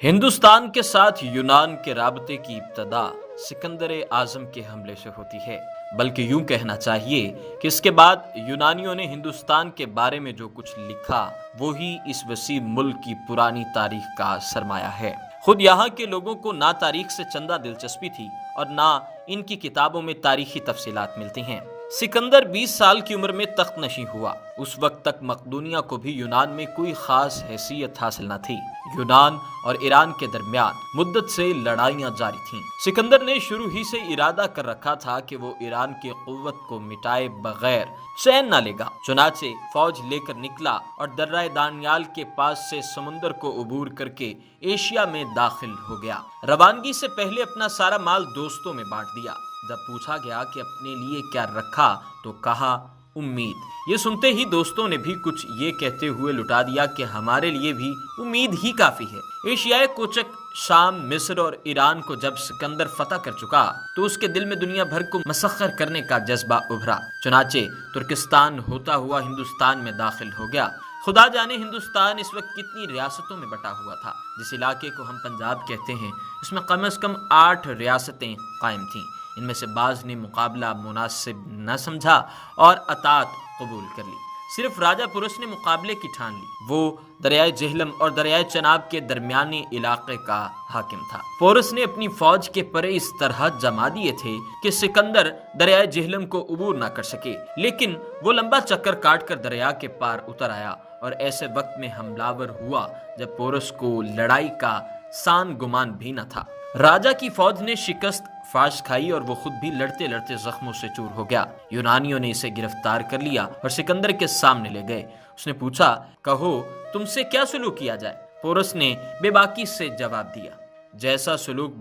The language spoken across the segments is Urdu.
ہندوستان کے ساتھ یونان کے رابطے کی ابتدا سکندر اعظم کے حملے سے ہوتی ہے، بلکہ یوں کہنا چاہیے کہ اس کے بعد یونانیوں نے ہندوستان کے بارے میں جو کچھ لکھا وہی اس وسیع ملک کی پرانی تاریخ کا سرمایہ ہے۔ خود یہاں کے لوگوں کو نہ تاریخ سے چندہ دلچسپی تھی اور نہ ان کی کتابوں میں تاریخی تفصیلات ملتی ہیں۔ سکندر 20 سال کی عمر میں تخت نشین ہوا۔ اس وقت تک مقدونیہ کو بھی یونان میں کوئی خاص حیثیت حاصل نہ تھی۔ یونان اور ایران کے درمیان مدت سے لڑائیاں جاری تھیں۔ سکندر نے شروع ہی سے ارادہ کر رکھا تھا کہ وہ ایران کی قوت کو مٹائے بغیر چین نہ لے گا۔ چنانچہ فوج لے کر نکلا اور درہ دانیال کے پاس سے سمندر کو عبور کر کے ایشیا میں داخل ہو گیا۔ روانگی سے پہلے اپنا سارا مال دوستوں میں بانٹ دیا۔ جب پوچھا گیا کہ اپنے لیے کیا رکھا تو کہا امید۔ یہ سنتے ہی دوستوں نے بھی کچھ یہ کہتے ہوئے لٹا دیا کہ ہمارے لیے بھی امید ہی کافی ہے۔ ایشیائے کوچک شام، مصر اور ایران کو جب سکندر فتح کر چکا تو اس کے دل میں دنیا بھر کو مسخر کرنے کا جذبہ ابھرا۔ چنانچہ ترکستان ہوتا ہوا ہندوستان میں داخل ہو گیا۔ خدا جانے ہندوستان اس وقت کتنی ریاستوں میں بٹا ہوا تھا۔ جس علاقے کو ہم پنجاب کہتے ہیں اس میں کم از کم 8 ریاستیں قائم تھیں۔ ان میں سے بعض نے مقابلہ مناسب نہ سمجھا اور اطاعت قبول کر لی۔ صرف راجہ پورس نے مقابلے کی ٹھان لی۔ وہ دریائے جہلم اور دریائے چناب کے درمیانی علاقے کا حاکم تھا۔ پورس نے اپنی فوج کے پرے اس طرح جما دیے تھے کہ سکندر دریائے جہلم کو عبور نہ کر سکے، لیکن وہ لمبا چکر کاٹ کر دریا کے پار اتر آیا اور ایسے وقت میں حملہ ہوا جب پورس کو لڑائی کا سان گمان بھی نہ تھا۔ راجہ کی فوج نے شکست فاش کھائی اور وہ خود بھی لڑتے لڑتے زخموں سے چور ہو گیا۔ یونانیوں نے اسے گرفتار کر لیا اور سکندر کے سامنے لے گئے۔ اس نے پوچھا، کہو تم سے کیا سلوک کیا جائے؟ پورس نے بے باکی سے جواب دیا، جیسا سلوک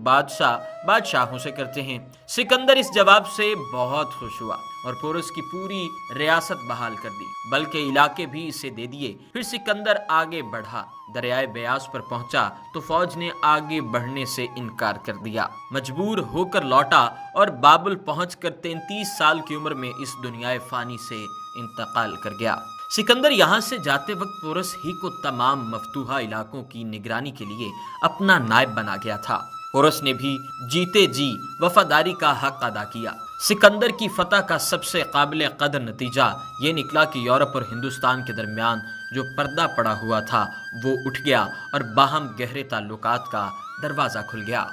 بادشاہوں سے کرتے ہیں۔ سکندر اس جواب سے بہت خوش ہوا اور پورس کی پوری ریاست بحال کر دی، بلکہ علاقے بھی اسے دے دیے۔ پھر سکندر آگے بڑھا، دریائے بیاس پر پہنچا تو فوج نے آگے بڑھنے سے انکار کر دیا۔ مجبور ہو کر لوٹا اور بابل پہنچ کر 33 سال کی عمر میں اس دنیائے فانی سے انتقال کر گیا۔ سکندر یہاں سے جاتے وقت پورس ہی کو تمام مفتوحہ علاقوں کی نگرانی کے لیے اپنا نائب بنا گیا تھا۔ پورس نے بھی جیتے جی وفاداری کا حق ادا کیا۔ سکندر کی فتح کا سب سے قابل قدر نتیجہ یہ نکلا کہ یورپ اور ہندوستان کے درمیان جو پردہ پڑا ہوا تھا وہ اٹھ گیا اور باہم گہرے تعلقات کا دروازہ کھل گیا۔